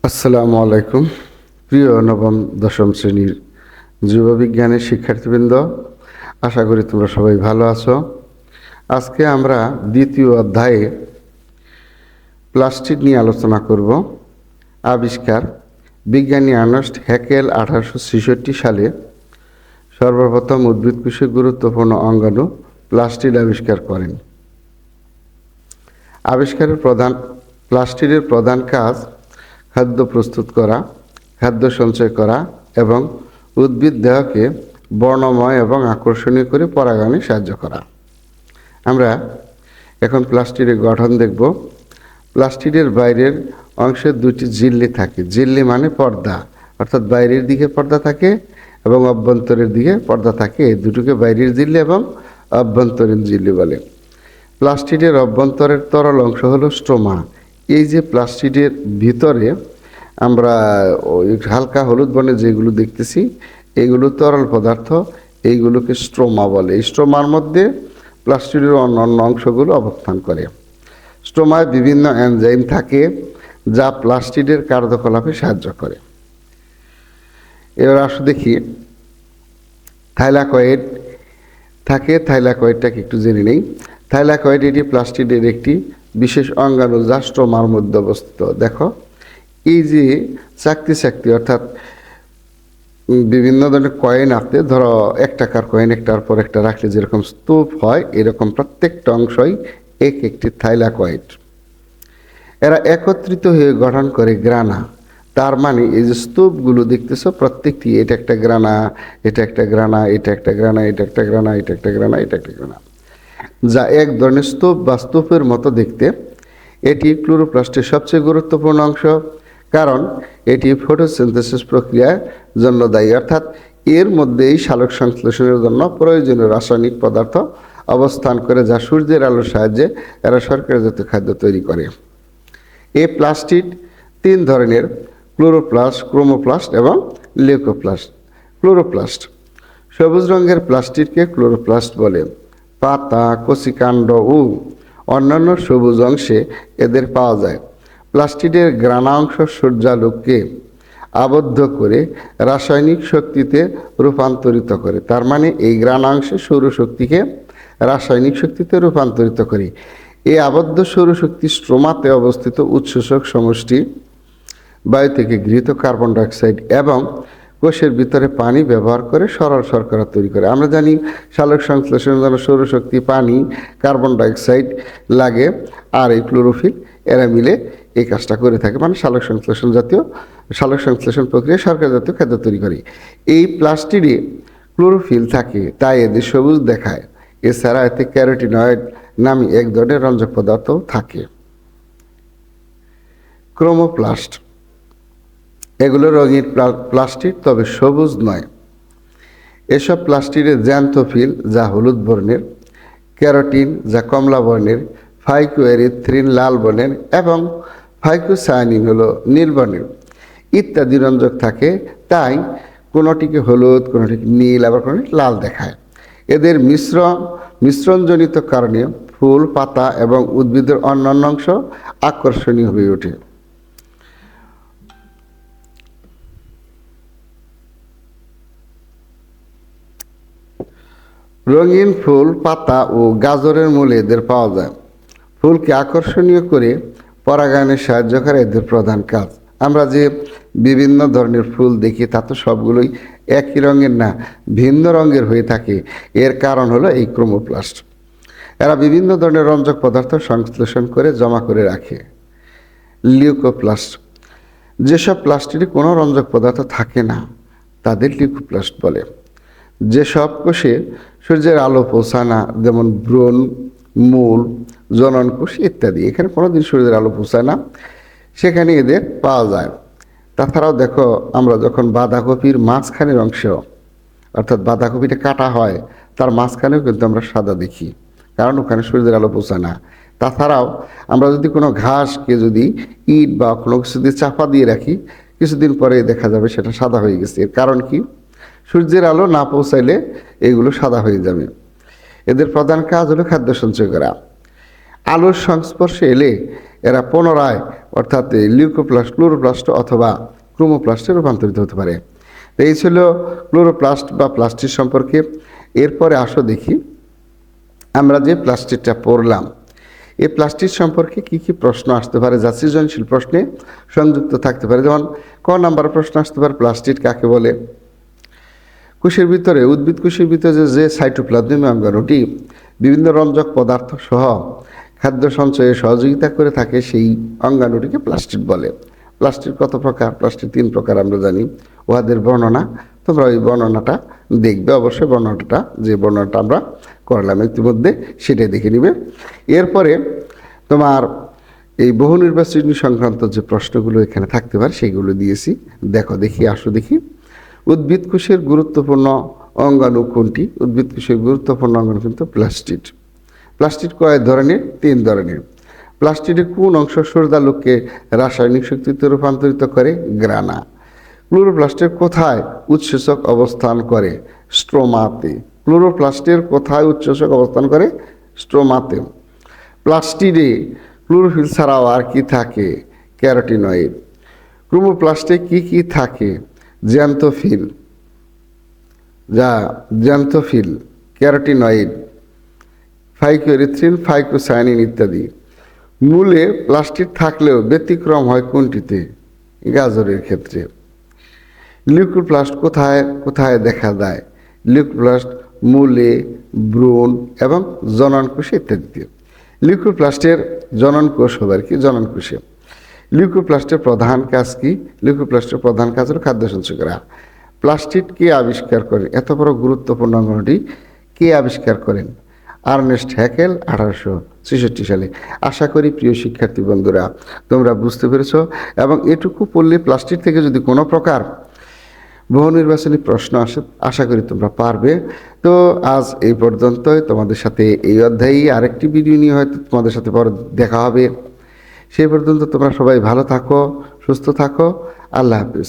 আসসালামু আলাইকুম। প্রিয় নবম দশম শ্রেণীর জীববিজ্ঞানের শিক্ষার্থীবৃন্দ, আশা করি তোমরা সবাই ভালো আছো। আজকে আমরা দ্বিতীয় অধ্যায়ে প্লাস্টিক নিয়ে আলোচনা করব। আবিষ্কার: বিজ্ঞানী আর্নেস্ট হ্যাকেল 1866 সালে সর্বপ্রথম উদ্ভিদ কোষের গুরুত্বপূর্ণ অঙ্গাণু প্লাস্টিড আবিষ্কার করেন। প্লাস্টিডের প্রধান কাজ খাদ্য প্রস্তুত করা, খাদ্য সঞ্চয় করা এবং উদ্ভিদ দেহকে বর্ণময় এবং আকর্ষণীয় করে পরাগায়নে সাহায্য করা। আমরা এখন প্লাস্টিডের গঠন দেখব। প্লাস্টিডের বাইরের অংশে দুটি ঝিল্লি থাকে। ঝিল্লি মানে পর্দা, অর্থাৎ বাইরের দিকে পর্দা থাকে এবং অভ্যন্তরের দিকে পর্দা থাকে। এই দুটোকে বাইরের ঝিল্লি এবং অভ্যন্তরীণ ঝিল্লি বলে। প্লাস্টিডের অভ্যন্তরের তরল অংশ হলো স্ট্রোমা। এই যে প্লাস্টিডের ভিতরে আমরা ওই হালকা হলুদ বর্ণের যেগুলো দেখতেছি, এগুলো তরল পদার্থ, এইগুলোকে স্ট্রোমা বলে। এই স্ট্রোমার মধ্যে প্লাস্টিডের অন্যান্য অংশগুলো অবস্থান করে। স্ট্রোমায় বিভিন্ন এনজাইম থাকে যা প্লাস্টিডের কার্যকলাপে সাহায্য করে। এবার আসো দেখি থাইলাকয়েড থাকে। থাইলাকয়েডটাকে একটু জেনে নেই। থাইলাকয়েড এটি প্লাস্টিডের একটি বিশেষ অঙ্গাণু যা স্ট্রোমার মধ্যে অবস্থিত। দেখো, এই যে চাকতি অর্থাৎ বিভিন্ন ধরনের কয়েন আছে, ধরো 1 টাকার কয়েন একটার পর একটা রাখলে যেরকম স্তূপ হয়, এরকম প্রত্যেকটা অংশই একটি থাইলাকয়েড। এরা একত্রিত হয়ে গঠন করে গ্রানা। তার মানে এই যে স্তূপগুলো দেখতেছো, প্রত্যেকটি এটা একটা গ্রানা, এটা একটা গ্রানা, এটা একটা গ্রানা, এটা একটা গ্রানা, এটা একটা গ্রানা, এটা একটা গ্রানা, যা এক ধরনের স্তূপ বা স্তূপের মতো দেখতে। এটি ক্লোরোপ্লাস্টের সবচেয়ে গুরুত্বপূর্ণ অংশ, কারণ এটি ফটোসিনথেসিস প্রক্রিয়ার জন্য দায়ী। অর্থাৎ এর মধ্যেই সালোক সংশ্লেষণের জন্য প্রয়োজনীয় রাসায়নিক পদার্থ অবস্থান করে, যা সূর্যের আলোর সাহায্যে এরা শর্করাজাত খাদ্য তৈরি করে। এই প্লাস্টিড 3 ধরনের: ক্লোরোপ্লাস্ট, ক্রোমোপ্লাস্ট এবং লিউকোপ্লাস্ট। ক্লোরোপ্লাস্ট সবুজ রঙের প্লাস্টিডকে ক্লোরোপ্লাস্ট বলে। পাতা, কচিকাণ্ড ও অন্যান্য সবুজ অংশে এদের পাওয়া যায়। প্লাস্টিডের গ্রানা অংশ সূর্যালোককে আবদ্ধ করে রাসায়নিক শক্তিতে রূপান্তরিত করে। তার মানে এই গ্রানা অংশে সৌরশক্তিকে রাসায়নিক শক্তিতে রূপান্তরিত করে। এই আবদ্ধ সৌরশক্তি স্ট্রোমাতে অবস্থিত উৎসেচক সমষ্টি, বায়ু থেকে গৃহীত কার্বন ডাইঅক্সাইড এবং কোষের ভিতরে পানি ব্যবহার করে সরল শর্করা তৈরি করে। আমরা জানি সালোক সংশ্লেষণের জন্য সৌরশক্তি, পানি, কার্বন ডাইঅক্সাইড লাগে, আর এই ক্লোরোফিল এরা মিলে এই কাজটা করে থাকে। মানে সালোক সংশ্লেষণ প্রক্রিয়ায় শর্করা জাতীয় খাদ্য তৈরি করে। এই প্লাস্টিডে ক্লোরোফিল থাকে, তাই এদের সবুজ দেখায়। এছাড়া এতে ক্যারোটিনয়েড নামে এক ধরনের রঞ্জক পদার্থও থাকে। ক্রোমোপ্লাস্ট এগুলো রঙিন প্লাস্টিড, তবে সবুজ নয়। এসব প্লাস্টিডে জ্যান্থোফিল যা হলুদ বর্ণের, ক্যারোটিন যা কমলা বর্ণের, ফাইকোএরিথ্রিন লাল বর্ণের এবং ফাইকোসায়ানিন হলো নীল বর্ণের ইত্যাদি রঞ্জক থাকে। তাই কোনোটিকে হলুদ, কোনোটিকে নীল, আবার কোনোটি লাল দেখায়। এদের মিশ্রণজনিত কারণে ফুল, পাতা এবং উদ্ভিদের অন্যান্য অংশ আকর্ষণীয় হয়ে ওঠে। রঙিন ফুল, পাতা ও গাজরের মূলে এদের পাওয়া যায়। ফুলকে আকর্ষণীয় করে পরাগায়নে সাহায্য করে এদের প্রধান কাজ। আমরা যে বিভিন্ন ধরনের ফুল দেখি, তা তো সবগুলোই একই রঙের না, ভিন্ন রঙের হয়ে থাকে। এর কারণ হলো এই ক্রোমোপ্লাস্ট। এরা বিভিন্ন ধরনের রঞ্জক পদার্থ সংশ্লেষণ করে জমা করে রাখে। লিউকোপ্লাস্ট যেসব প্লাস্টিডে কোনো রঞ্জক পদার্থ থাকে না, তাদের লিউকোপ্লাস্ট বলে। যেসব কোষে সূর্যের আলো পৌঁছায় না, যেমন ভ্রূণ, মূল, জনন কোষ ইত্যাদি, এখানে কোনোদিন সূর্যের আলো পৌঁছায় না, সেখানে এদের পাওয়া যায়। তাছাড়াও দেখো, আমরা যখন বাঁধাকপির মাঝখানের অংশ, অর্থাৎ বাঁধাকপিটা কাটা হয়, তার মাঝখানেও কিন্তু আমরা সাদা দেখি, কারণ ওখানে সূর্যের আলো পৌঁছায় না। তাছাড়াও আমরা যদি কোনো ঘাসকে যদি ইট বা কোনো কিছু দিয়ে চাপা দিয়ে রাখি, কিছুদিন পরে দেখা যাবে সেটা সাদা হয়ে গেছে। এর কারণ কি? সূর্যের আলো না পৌঁছাইলে এগুলো সাদা হয়ে যাবে। এদের প্রধান কাজ হলো খাদ্য সঞ্চয় করা। আলোর সংস্পর্শে এলে এরা পুনরায় অর্থাৎ লিউকোপ্লাস্ট, ক্লোরোপ্লাস্ট অথবা ক্রোমোপ্লাস্টে রূপান্তরিত হতে পারে। তো এই ছিল ক্লোরোপ্লাস্ট বা প্লাস্টিড সম্পর্কে। এরপরে আসো দেখি আমরা যে প্লাস্টিডটা পড়লাম, এই প্লাস্টিড সম্পর্কে কি কি প্রশ্ন আসতে পারে যা সৃজনশীল প্রশ্নে সংযুক্ত থাকতে পারে। যেমন ক নাম্বার প্রশ্ন আসতে পারে প্লাস্টিড কাকে বলে। কোষের ভিতরে, উদ্ভিদ কোষের ভিতরে যে সাইটোপ্লাজমীয় অঙ্গাণুটি বিভিন্ন রঞ্জক পদার্থ সহ খাদ্য সঞ্চয়ে সহযোগিতা করে থাকে সেই অঙ্গাণুটিকে প্লাস্টিড বলে। প্লাস্টিড কত প্রকার? প্লাস্টিড 3 প্রকার আমরা জানি। উহাদের বর্ণনা তোমরা ওই বর্ণনাটা দেখবে, অবশ্যই বর্ণনাটা যে বর্ণনাটা আমরা করলাম ইতিমধ্যে সেটাই দেখে নিবে। এরপরে তোমার এই বহু নির্বাচনী সংক্রান্ত যে প্রশ্নগুলো এখানে থাকতে পারে সেগুলো দিয়েছি, আসো দেখি। উদ্ভিদ কোষের গুরুত্বপূর্ণ অঙ্গাণু কোনটি? উদ্ভিদ কোষের গুরুত্বপূর্ণ অঙ্গাণু কিন্তু প্লাস্টিড। প্লাস্টিড কয় ধরনের? 3 ধরনের। প্লাস্টিডের কোন অংশ সূর্যালোককে রাসায়নিক শক্তিতে রূপান্তরিত করে? গ্রানা। ক্লোরোপ্লাস্টের কোথায় উৎসেচক অবস্থান করে? স্ট্রোমাতে। ক্লোরোপ্লাস্টের কোথায় উৎসেচক অবস্থান করে? স্ট্রোমাতে। প্লাস্টিডে ক্লোরোফিল ছাড়াও আর কি থাকে? ক্যারোটিনয়েড। ক্রোমোপ্লাস্টে কি কি থাকে? জ্যান্থোফিল, ক্যারোটিনয়েড, ফাইকোএরিথ্রিন, ফাইকোসায়ানিন ইত্যাদি। মূলে প্লাস্টিড থাকলেও ব্যতিক্রম হয় কোনটিতে? গাজরের ক্ষেত্রে। লিউকোপ্লাস্ট কোথায় কোথায় দেখা যায়? লিউকোপ্লাস্ট মূলে, ভ্রূণ এবং জননকোষে ইত্যাদিতে। লিউকোপ্লাস্টের জননকোষ হবে আর কি, জননকোষে। লিউকোপ্লাস্টের প্রধান কাজ কি? লিউকোপ্লাস্টের প্রধান কাজ হলো খাদ্য সঞ্চয় করা। প্লাস্টিড কে আবিষ্কার করেন? এত বড় গুরুত্বপূর্ণ অঙ্গটি কে আবিষ্কার করেন? আর্নেস্ট হ্যাকেল 1863 সালে। আশা করি প্রিয় শিক্ষার্থী বন্ধুরা তোমরা বুঝতে পেরেছ, এবং এটুকু পড়লে প্লাস্টিড থেকে যদি কোনো প্রকার বহু নির্বাচনী প্রশ্ন আসে আশা করি তোমরা পারবে। তো আজ এই পর্যন্তই। তোমাদের সাথে এই অধ্যায়ে আরেকটি ভিডিও নিয়ে হয়তো তোমাদের সাথে পরে দেখা হবে। সেই পর্যন্ত তোমরা সবাই ভালো থাকো, সুস্থ থাকো। আল্লাহ হাফিজ।